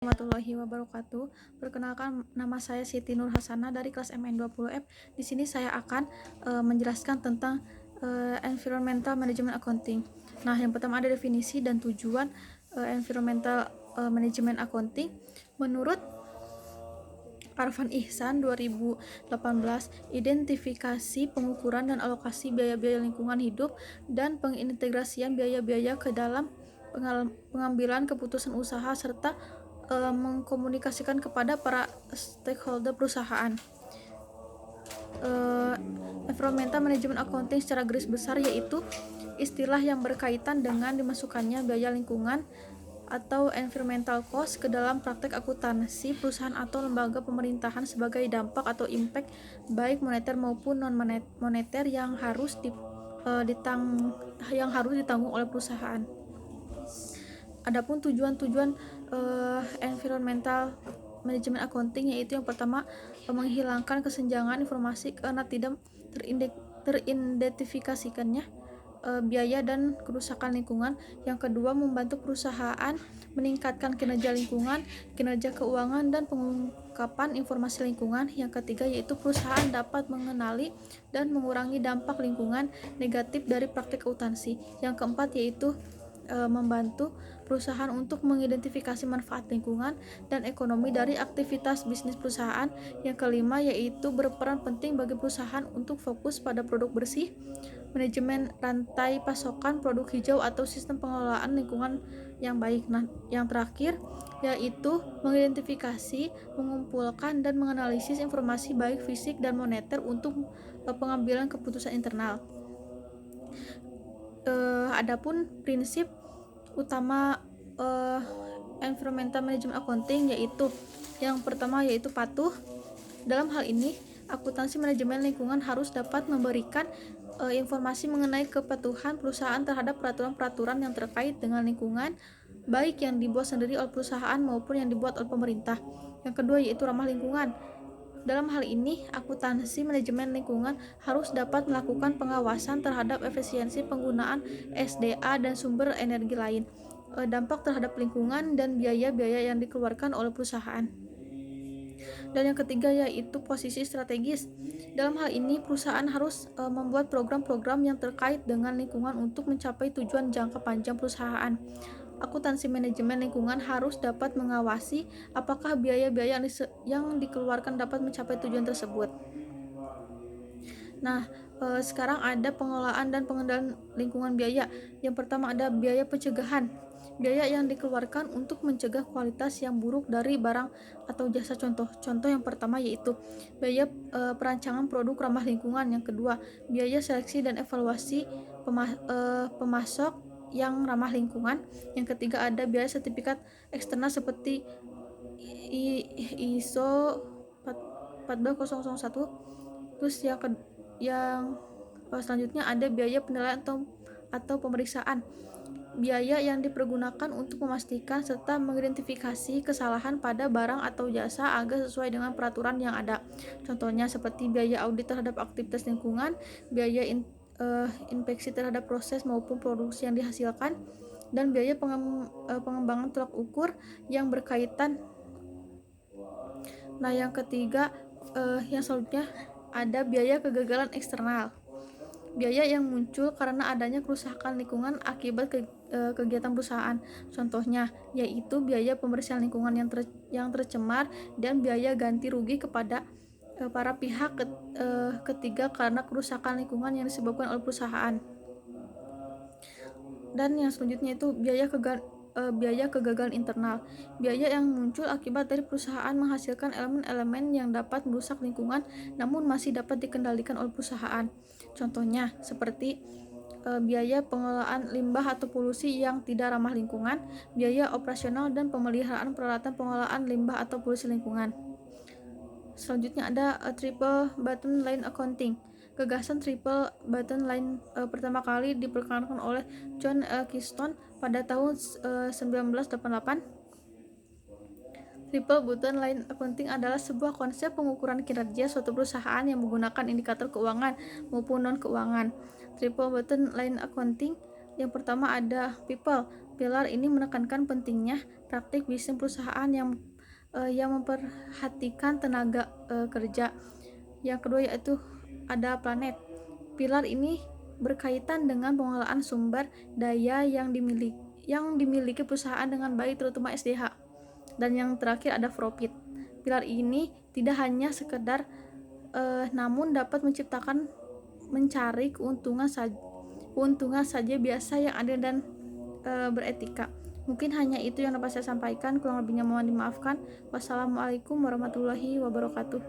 Warahmatullahi wabarakatuh. Perkenalkan, nama saya Siti Nur Hasanah dari kelas MN20F. Di sini saya akan menjelaskan tentang Environmental Management Accounting. Nah, yang pertama ada definisi dan tujuan Environmental Management Accounting. Menurut Arfan Ihsan 2018, identifikasi, pengukuran, dan alokasi biaya-biaya lingkungan hidup dan pengintegrasian biaya-biaya ke dalam pengambilan keputusan usaha serta mengkomunikasikan kepada para stakeholder perusahaan. Environmental Management Accounting secara garis besar yaitu istilah yang berkaitan dengan dimasukkannya biaya lingkungan atau environmental cost ke dalam praktek akuntansi perusahaan atau lembaga pemerintahan sebagai dampak atau impact baik moneter maupun non moneter yang harus ditanggung oleh perusahaan. Adapun tujuan-tujuan environmental management accounting yaitu yang pertama, menghilangkan kesenjangan informasi karena tidak teridentifikasikannya biaya dan kerusakan lingkungan. Yang kedua, membantu perusahaan meningkatkan kinerja lingkungan, kinerja keuangan, dan pengungkapan informasi lingkungan. Yang ketiga yaitu perusahaan dapat mengenali dan mengurangi dampak lingkungan negatif dari praktik akuntansi. Yang keempat yaitu membantu perusahaan untuk mengidentifikasi manfaat lingkungan dan ekonomi dari aktivitas bisnis perusahaan. Yang kelima yaitu berperan penting bagi perusahaan untuk fokus pada produk bersih, manajemen rantai pasokan produk hijau atau sistem pengelolaan lingkungan yang baik. Nah, yang terakhir yaitu mengidentifikasi, mengumpulkan, dan menganalisis informasi baik fisik dan moneter untuk pengambilan keputusan internal. Adapun prinsip utama environmental management accounting yaitu yang pertama yaitu patuh. Dalam hal ini, akuntansi manajemen lingkungan harus dapat memberikan informasi mengenai kepatuhan perusahaan terhadap peraturan-peraturan yang terkait dengan lingkungan, baik yang dibuat sendiri oleh perusahaan maupun yang dibuat oleh pemerintah. Yang kedua yaitu ramah lingkungan. Dalam hal ini, akuntansi manajemen lingkungan harus dapat melakukan pengawasan terhadap efisiensi penggunaan SDA dan sumber energi lain, dampak terhadap lingkungan, dan biaya-biaya yang dikeluarkan oleh perusahaan. Dan yang ketiga yaitu posisi strategis. Dalam hal ini, perusahaan harus membuat program-program yang terkait dengan lingkungan untuk mencapai tujuan jangka panjang perusahaan. Akuntansi manajemen lingkungan harus dapat mengawasi apakah biaya-biaya yang dikeluarkan dapat mencapai tujuan tersebut. Nah, sekarang ada pengelolaan dan pengendalian lingkungan biaya. Yang pertama ada biaya pencegahan. Biaya yang dikeluarkan untuk mencegah kualitas yang buruk dari barang atau jasa. Contoh yang pertama yaitu biaya perancangan produk ramah lingkungan. Yang kedua, biaya seleksi dan evaluasi pemasok yang ramah lingkungan. Yang ketiga ada biaya sertifikat eksternal seperti ISO 14001. Terus yang selanjutnya ada biaya penilaian atau pemeriksaan. Biaya yang dipergunakan untuk memastikan serta mengidentifikasi kesalahan pada barang atau jasa agar sesuai dengan peraturan yang ada. Contohnya seperti biaya audit terhadap aktivitas lingkungan, biaya inspeksi terhadap proses maupun produksi yang dihasilkan, dan biaya pengembangan tolak ukur yang berkaitan. Nah, yang ketiga yang selanjutnya ada biaya kegagalan eksternal. Biaya yang muncul karena adanya kerusakan lingkungan akibat kegiatan perusahaan. Contohnya yaitu biaya pembersihan lingkungan yang tercemar dan biaya ganti rugi kepada para pihak ketiga karena kerusakan lingkungan yang disebabkan oleh perusahaan. Dan yang selanjutnya itu biaya kegagalan internal. Biaya yang muncul akibat dari perusahaan menghasilkan elemen-elemen yang dapat merusak lingkungan namun masih dapat dikendalikan oleh perusahaan. Contohnya seperti biaya pengelolaan limbah atau polusi yang tidak ramah lingkungan, biaya operasional dan pemeliharaan peralatan pengolahan limbah atau polusi lingkungan. Selanjutnya ada triple bottom line accounting. Gagasan triple bottom line pertama kali diperkenalkan oleh John Keystone pada tahun 1988. Triple bottom line accounting adalah sebuah konsep pengukuran kinerja suatu perusahaan yang menggunakan indikator keuangan maupun non-keuangan. Triple bottom line accounting yang pertama ada people. Pilar ini menekankan pentingnya praktik bisnis perusahaan yang memperhatikan tenaga kerja. Yang kedua yaitu ada planet. Pilar ini berkaitan dengan pengelolaan sumber daya yang dimiliki perusahaan dengan baik, terutama SDH. Dan yang terakhir ada profit. Pilar ini tidak hanya sekedar namun dapat mencari keuntungan saja biasa yang adil dan beretika. Mungkin hanya itu yang dapat saya sampaikan, kurang lebihnya mohon dimaafkan. Wassalamualaikum warahmatullahi wabarakatuh.